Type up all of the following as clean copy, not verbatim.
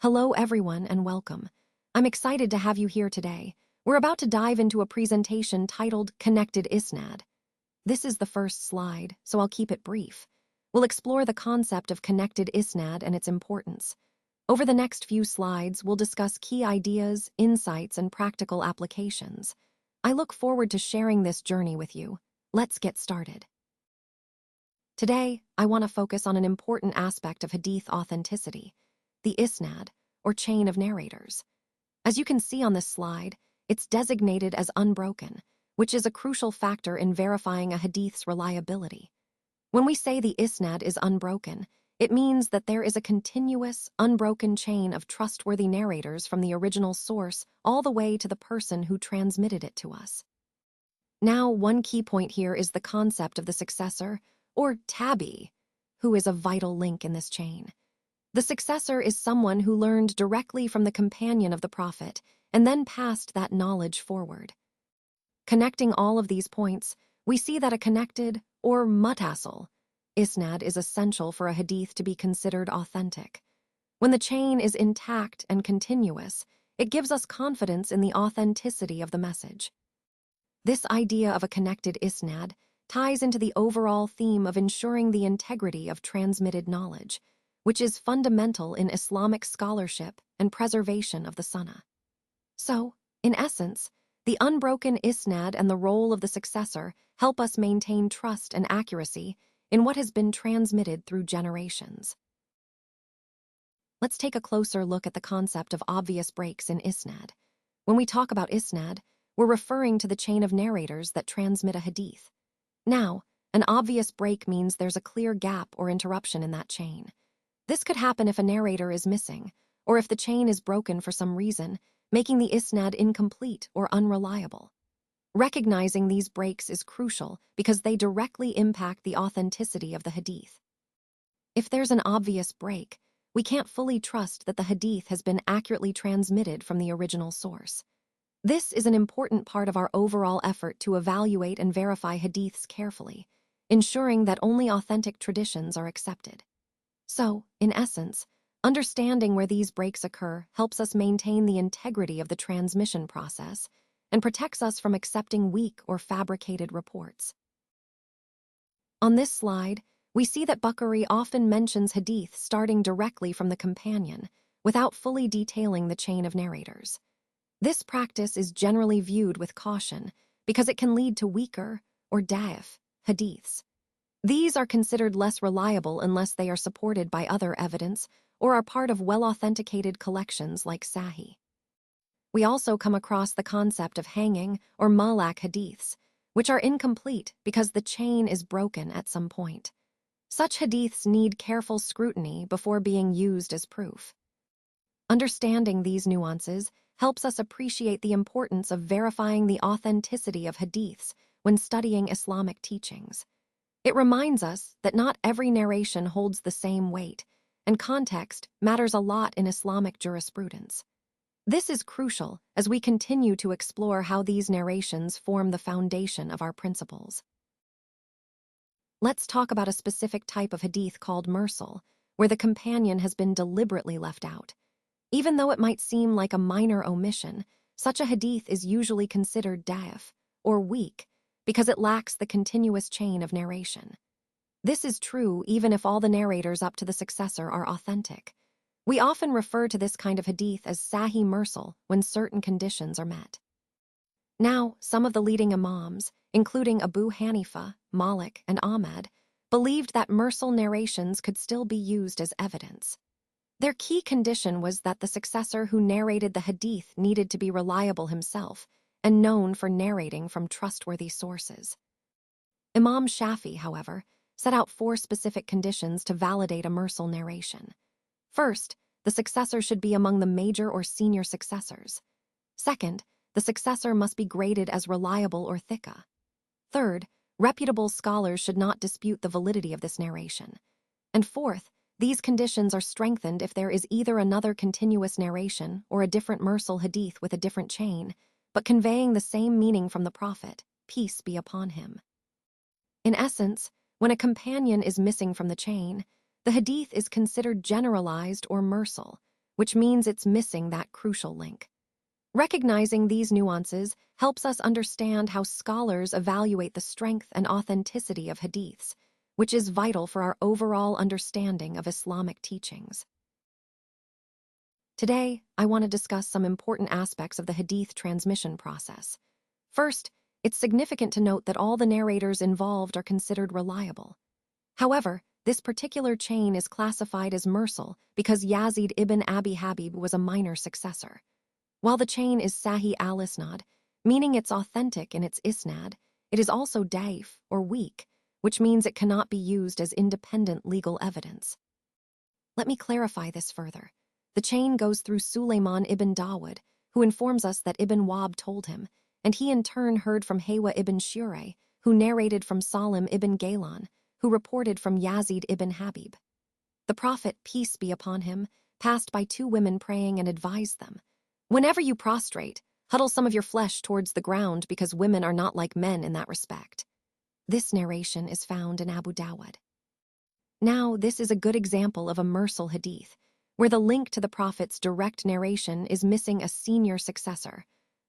Hello everyone and welcome. I'm excited to have you here today. We're about to dive into a presentation titled Connected Isnaad. This is the first slide, so I'll keep it brief. We'll explore the concept of connected Isnaad and its importance. Over the next few slides, we'll discuss key ideas, insights, and practical applications. I look forward to sharing this journey with you. Let's get started. Today, I want to focus on an important aspect of Hadith authenticity, the Isnaad, or chain of narrators. As you can see on this slide, it's designated as unbroken, which is a crucial factor in verifying a Hadith's reliability. When we say the Isnaad is unbroken, it means that there is a continuous, unbroken chain of trustworthy narrators from the original source all the way to the person who transmitted it to us. Now, one key point here is the concept of the successor, or tabi, who is a vital link in this chain. The successor is someone who learned directly from the companion of the Prophet and then passed that knowledge forward. Connecting all of these points, we see that a connected, or muttasil, Isnaad is essential for a Hadith to be considered authentic. When the chain is intact and continuous, it gives us confidence in the authenticity of the message. This idea of a connected Isnaad ties into the overall theme of ensuring the integrity of transmitted knowledge, which is fundamental in Islamic scholarship and preservation of the Sunnah. So, in essence, the unbroken Isnaad and the role of the successor help us maintain trust and accuracy in what has been transmitted through generations. Let's take a closer look at the concept of obvious breaks in Isnaad. When we talk about Isnaad, we're referring to the chain of narrators that transmit a Hadith. Now, an obvious break means there's a clear gap or interruption in that chain. This could happen if a narrator is missing, or if the chain is broken for some reason, making the Isnaad incomplete or unreliable. Recognizing these breaks is crucial because they directly impact the authenticity of the Hadith. If there's an obvious break, we can't fully trust that the Hadith has been accurately transmitted from the original source. This is an important part of our overall effort to evaluate and verify Hadiths carefully, ensuring that only authentic traditions are accepted. So, in essence, understanding where these breaks occur helps us maintain the integrity of the transmission process and protects us from accepting weak or fabricated reports. On this slide, we see that Bukhari often mentions Hadith starting directly from the companion without fully detailing the chain of narrators. This practice is generally viewed with caution because it can lead to weaker, or da'if, Hadiths. These are considered less reliable unless they are supported by other evidence or are part of well-authenticated collections like Sahih. We also come across the concept of hanging or mu'allaq hadiths, which are incomplete because the chain is broken at some point. Such hadiths need careful scrutiny before being used as proof. Understanding these nuances helps us appreciate the importance of verifying the authenticity of hadiths when studying Islamic teachings. It reminds us that not every narration holds the same weight, and context matters a lot in Islamic jurisprudence. This is crucial as we continue to explore how these narrations form the foundation of our principles. Let's talk about a specific type of hadith called mursal, where the companion has been deliberately left out. Even though it might seem like a minor omission, such a hadith is usually considered da'if, or weak, because it lacks the continuous chain of narration. This is true even if all the narrators up to the successor are authentic. We often refer to this kind of hadith as Sahih mursal when certain conditions are met. Now, some of the leading imams, including Abu Hanifa, Malik, and Ahmad, believed that mursal narrations could still be used as evidence. Their key condition was that the successor who narrated the hadith needed to be reliable himself and known for narrating from trustworthy sources. Imam Shafi, however, set out 4 specific conditions to validate a mursal narration. First, the successor should be among the major or senior successors. Second, the successor must be graded as reliable or thiqa. Third, reputable scholars should not dispute the validity of this narration. And fourth, these conditions are strengthened if there is either another continuous narration or a different mursal hadith with a different chain, but conveying the same meaning from the Prophet, peace be upon him. In essence, when a companion is missing from the chain, the hadith is considered generalized or mursal, which means it's missing that crucial link. Recognizing these nuances helps us understand how scholars evaluate the strength and authenticity of hadiths, which is vital for our overall understanding of Islamic teachings. Today, I want to discuss some important aspects of the hadith transmission process. First, it's significant to note that all the narrators involved are considered reliable. However, this particular chain is classified as mursal because Yazid ibn Abi Habib was a minor successor. While the chain is Sahih al-Isnad, meaning it's authentic in its isnad, it is also daif, or weak, which means it cannot be used as independent legal evidence. Let me clarify this further. The chain goes through Sulayman ibn Dawud, who informs us that Ibn Wahb told him, and he in turn heard from Haywa ibn Shureh, who narrated from Salim ibn Gaylan, who reported from Yazid ibn Habib. The Prophet, peace be upon him, passed by two women praying and advised them, "Whenever you prostrate, huddle some of your flesh towards the ground because women are not like men in that respect." This narration is found in Abu Dawud. Now, this is a good example of a mursal hadith, where the link to the Prophet's direct narration is missing a senior successor,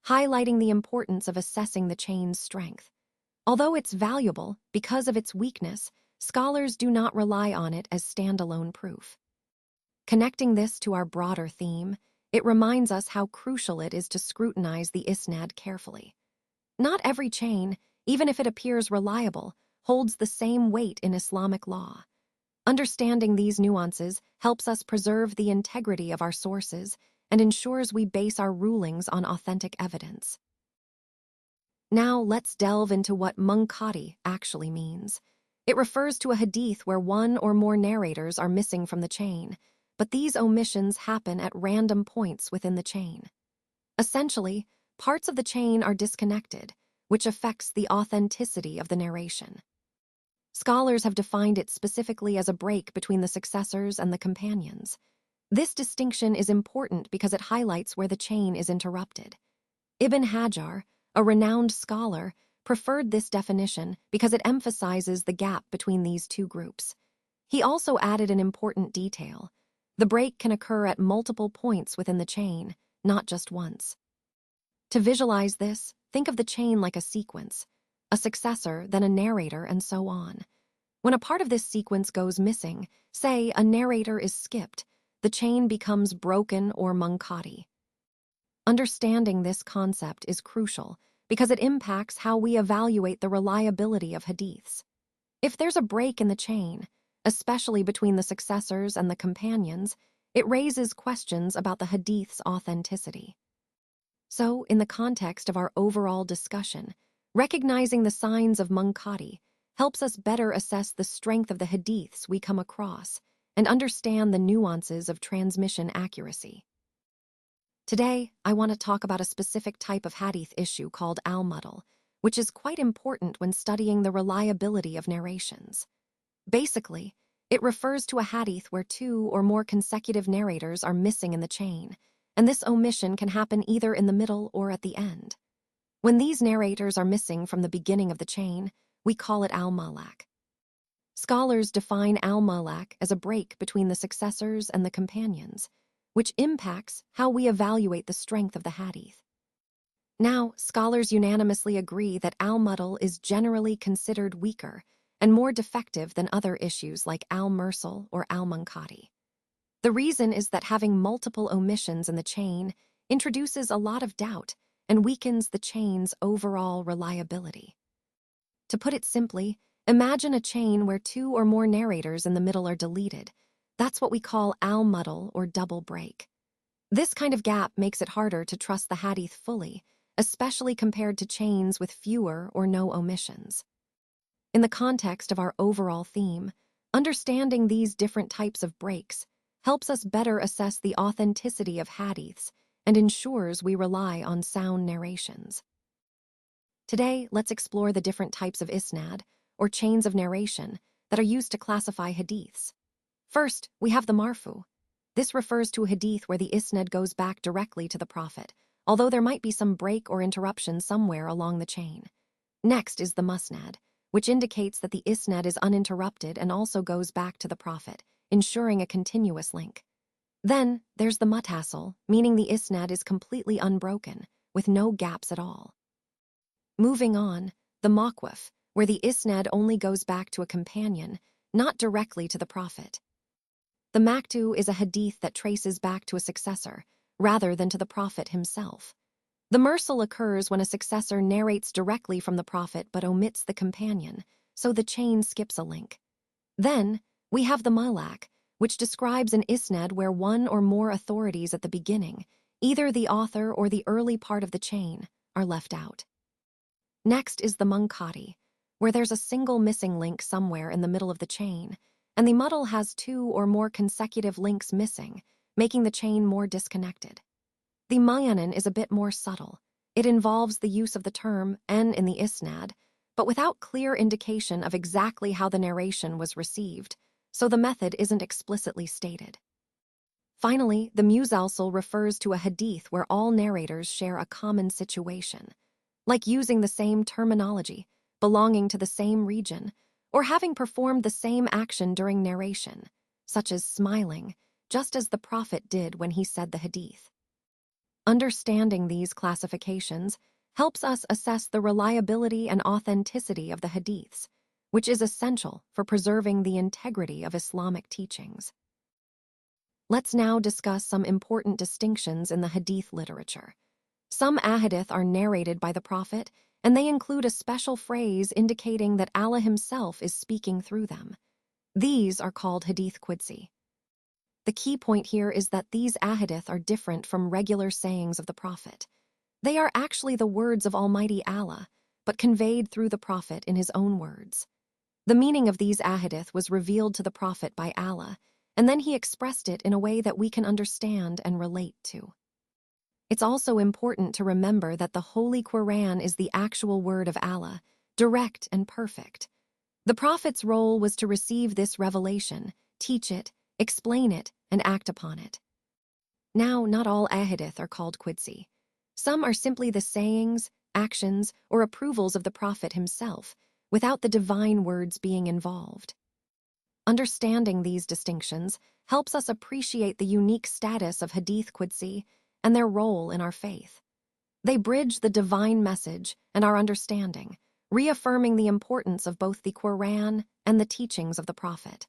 highlighting the importance of assessing the chain's strength. Although it's valuable because of its weakness, scholars do not rely on it as standalone proof. Connecting this to our broader theme, it reminds us how crucial it is to scrutinize the isnad carefully. Not every chain, even if it appears reliable, holds the same weight in Islamic law. Understanding these nuances helps us preserve the integrity of our sources and ensures we base our rulings on authentic evidence. Now let's delve into what munqati actually means. It refers to a hadith where one or more narrators are missing from the chain, but these omissions happen at random points within the chain. Essentially, parts of the chain are disconnected, which affects the authenticity of the narration. Scholars have defined it specifically as a break between the successors and the companions. This distinction is important because it highlights where the chain is interrupted. Ibn Hajar, a renowned scholar, preferred this definition because it emphasizes the gap between these two groups. He also added an important detail. The break can occur at multiple points within the chain, not just once. To visualize this, think of the chain like a sequence, a successor, then a narrator, and so on. When a part of this sequence goes missing, say a narrator is skipped, the chain becomes broken or munqati. Understanding this concept is crucial because it impacts how we evaluate the reliability of hadiths. If there's a break in the chain, especially between the successors and the companions, it raises questions about the hadith's authenticity. So, in the context of our overall discussion, recognizing the signs of munqati helps us better assess the strength of the hadiths we come across and understand the nuances of transmission accuracy. Today, I want to talk about a specific type of hadith issue called al-muddal, which is quite important when studying the reliability of narrations. Basically, it refers to a hadith where two or more consecutive narrators are missing in the chain, and this omission can happen either in the middle or at the end. When these narrators are missing from the beginning of the chain, we call it al-malak. Scholars define al-malak as a break between the successors and the companions, which impacts how we evaluate the strength of the hadith. Now, scholars unanimously agree that al-muddal is generally considered weaker and more defective than other issues like al-mursal or al-munqati. The reason is that having multiple omissions in the chain introduces a lot of doubt and weakens the chain's overall reliability. To put it simply, imagine a chain where two or more narrators in the middle are deleted. That's what we call al-muddal or double break. This kind of gap makes it harder to trust the hadith fully, especially compared to chains with fewer or no omissions. In the context of our overall theme, understanding these different types of breaks helps us better assess the authenticity of hadiths and ensures we rely on sound narrations. Today, let's explore the different types of isnad, or chains of narration, that are used to classify hadiths. First, we have the marfu. This refers to a hadith where the isnad goes back directly to the Prophet, although there might be some break or interruption somewhere along the chain. Next is the musnad, which indicates that the isnad is uninterrupted and also goes back to the Prophet, ensuring a continuous link. Then there's the mutasil, meaning the isnad is completely unbroken, with no gaps at all. Moving on, the mawqif, where the isnad only goes back to a companion, not directly to the Prophet. The maktu is a hadith that traces back to a successor, rather than to the Prophet himself. The mursal occurs when a successor narrates directly from the Prophet but omits the companion, so the chain skips a link. Then, we have the malak, which describes an isnad where one or more authorities at the beginning, either the author or the early part of the chain, are left out. Next is the munqati, where there's a single missing link somewhere in the middle of the chain, and the muddle has two or more consecutive links missing, making the chain more disconnected. The mayanan is a bit more subtle. It involves the use of the term "n" in the isnad, but without clear indication of exactly how the narration was received, so the method isn't explicitly stated. Finally, the musalsal refers to a hadith where all narrators share a common situation, like using the same terminology, belonging to the same region, or having performed the same action during narration, such as smiling, just as the Prophet did when he said the hadith. Understanding these classifications helps us assess the reliability and authenticity of the hadiths, which is essential for preserving the integrity of Islamic teachings. Let's now discuss some important distinctions in the hadith literature. Some ahadith are narrated by the Prophet, and they include a special phrase indicating that Allah himself is speaking through them. These are called hadith qudsi. The key point here is that these ahadith are different from regular sayings of the Prophet. They are actually the words of Almighty Allah, but conveyed through the Prophet in his own words. The meaning of these ahadith was revealed to the Prophet by Allah, and then he expressed it in a way that we can understand and relate to. It's also important to remember that the Holy Quran is the actual word of Allah, direct and perfect. The Prophet's role was to receive this revelation, teach it, explain it, and act upon it. Now, not all ahadith are called qudsi. Some are simply the sayings, actions, or approvals of the Prophet himself, without the divine words being involved. Understanding these distinctions helps us appreciate the unique status of hadith qudsi and their role in our faith. They bridge the divine message and our understanding, reaffirming the importance of both the Quran and the teachings of the Prophet.